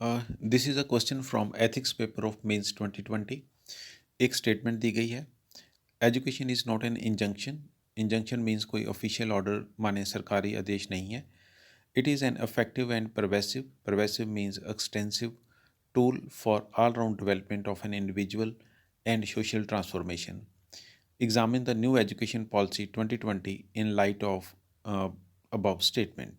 This is a question from ethics paper of mains 2020। एक statement दी गई है, education is not an injunction. Injunction means कोई official order माने सरकारी आदेश नहीं है। It is an effective and pervasive means extensive tool for all round development of an individual and social transformation. Examine the new education policy 2020 in light of above statement।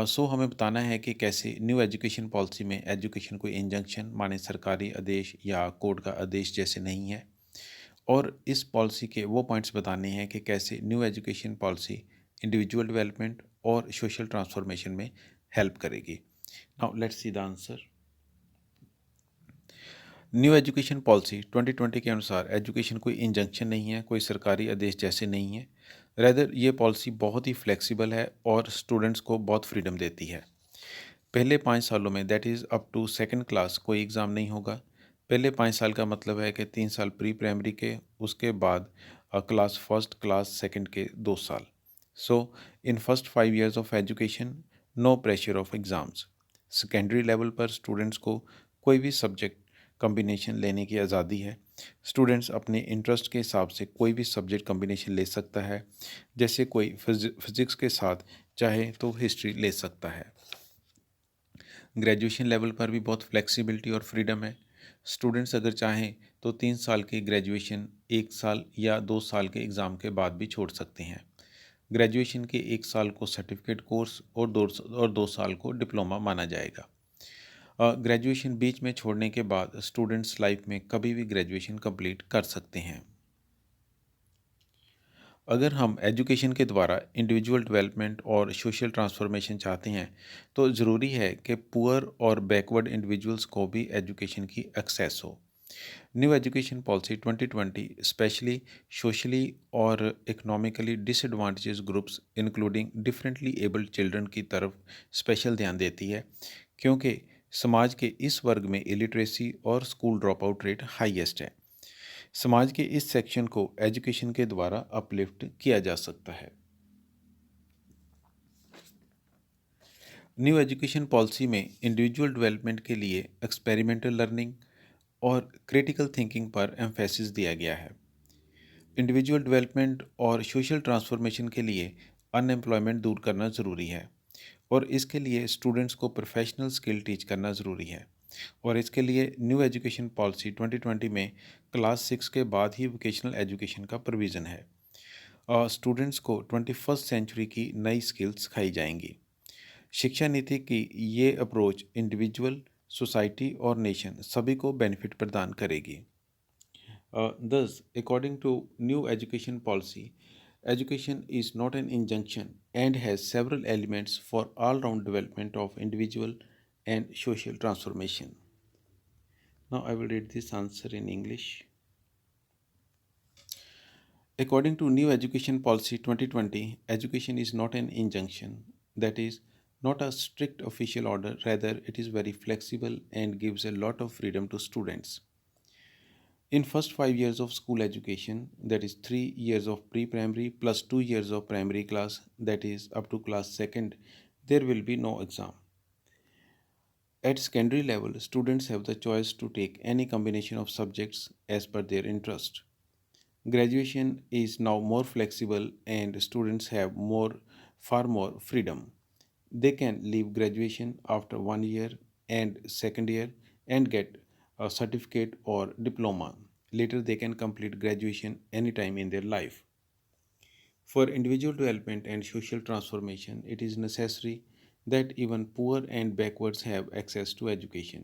सो हमें बताना है कि कैसे न्यू एजुकेशन पॉलिसी में education कोई injunction माने सरकारी आदेश या कोर्ट का आदेश जैसे नहीं है, और इस पॉलिसी के वो पॉइंट्स बताने हैं कि कैसे new education policy individual development और सोशल ट्रांसफॉर्मेशन में हेल्प करेगी। Now let's see the answer. New education policy 2020 के अनुसार एजुकेशन कोई इंजंक्शन नहीं है, कोई सरकारी आदेश जैसे नहीं है। रेदर ये पॉलिसी बहुत ही फ्लेक्सिबल है और स्टूडेंट्स को बहुत फ्रीडम देती है। पहले 5 सालों में that is up to second class कोई एग्ज़ाम नहीं होगा। पहले 5 साल का मतलब है कि 3 साल प्री प्राइमरी के, उसके बाद क्लास फर्स्ट क्लास सेकंड के 2 साल। So in first 5 years of education no pressure of exams. Secondary level पर स्टूडेंट्स को कोई भी सब्जेक्ट कम्बिनेशन लेने की आज़ादी है। स्टूडेंट्स अपने इंटरेस्ट के हिसाब से कोई भी सब्जेक्ट कम्बिनेशन ले सकता है, जैसे कोई फिज़िक्स के साथ चाहे तो हिस्ट्री ले सकता है। ग्रेजुएशन लेवल पर भी बहुत फ्लेक्सिबिलिटी और फ्रीडम है। स्टूडेंट्स अगर चाहें तो 3 साल की ग्रेजुएशन 1 साल या 2 साल के एग्ज़ाम के बाद भी छोड़ सकते हैं। ग्रेजुएशन के 1 साल को सर्टिफिकेट कोर्स और 2 साल को डिप्लोमा माना जाएगा। ग्रेजुएशन बीच में छोड़ने के बाद स्टूडेंट्स लाइफ में कभी भी ग्रेजुएशन कंप्लीट कर सकते हैं। अगर हम एजुकेशन के द्वारा इंडिविजुअल डेवलपमेंट और सोशल ट्रांसफॉर्मेशन चाहते हैं तो ज़रूरी है कि पुअर और बैकवर्ड इंडिविजुअल्स को भी एजुकेशन की एक्सेस हो। New education policy 2020 specially socially और economically disadvantages groups including differently abled children की तरफ स्पेशल ध्यान देती है, क्योंकि समाज के इस वर्ग में इलिटरेसी और school drop out rate highest है। समाज के इस सेक्शन को एजुकेशन के द्वारा अपलिफ्ट किया जा सकता है। न्यू एजुकेशन पॉलिसी में इंडिविजुअल डेवलपमेंट के लिए एक्सपेरिमेंटल लर्निंग और क्रिटिकल थिंकिंग पर एम्फेसिस दिया गया है। इंडिविजुअल डेवलपमेंट और सोशल ट्रांसफॉर्मेशन के लिए अनएम्प्लॉयमेंट दूर करना ज़रूरी है, और इसके लिए स्टूडेंट्स को प्रोफेशनल स्किल टीच करना ज़रूरी है। और इसके लिए न्यू एजुकेशन पॉलिसी 2020 में क्लास 6 के बाद ही वोकेशनल एजुकेशन का प्रोविज़न है। स्टूडेंट्स को 21st सेंचुरी की नई स्किल्स सिखाई जाएंगी। शिक्षा नीति की ये अप्रोच इंडिविजुअल, सोसाइटी और नेशन सभी को बेनिफिट प्रदान करेगी। Thus, according to new education policy, education is not an injunction and has several elements for all-round development of individual and social transformation. Now I will read this answer in English. According to new education policy 2020, education is not an injunction, that is, not a strict official order, rather it is very flexible and gives a lot of freedom to students. In first 5 years of school education, that is 3 years of pre-primary plus 2 years of primary class, that is up to class second, there will be no exam. At secondary level, students have the choice to take any combination of subjects as per their interest. Graduation is now more flexible and students have far more freedom. They can leave graduation after 1 year and second year and get a certificate or diploma. Later, they can complete graduation anytime in their life. For individual development and social transformation, it is necessary that even poor and backwards have access to education.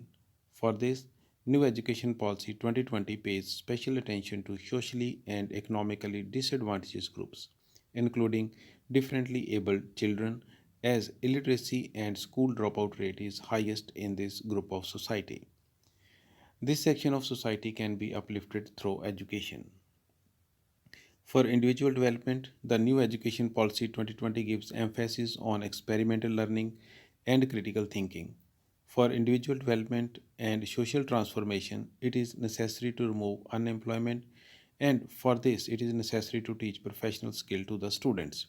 For this, new education policy 2020 pays special attention to socially and economically disadvantaged groups, including differently abled children, as illiteracy and school dropout rate is highest in this group of society. This section of society can be uplifted through education. For individual development, the new education policy 2020 gives emphasis on experimental learning and critical thinking. For individual development and social transformation, it is necessary to remove unemployment, and for this, it is necessary to teach professional skill to the students.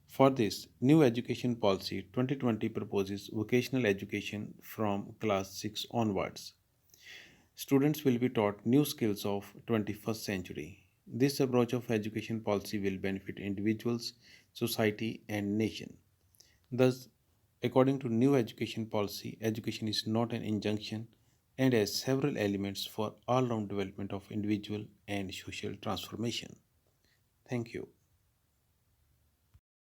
For this, new education policy 2020 proposes vocational education from class 6 onwards. Students will be taught new skills of 21st century. This approach of education policy will benefit individuals, society and nation. Thus, according to new education policy, education is not an injunction and has several elements for all-round development of individual and social transformation. Thank you.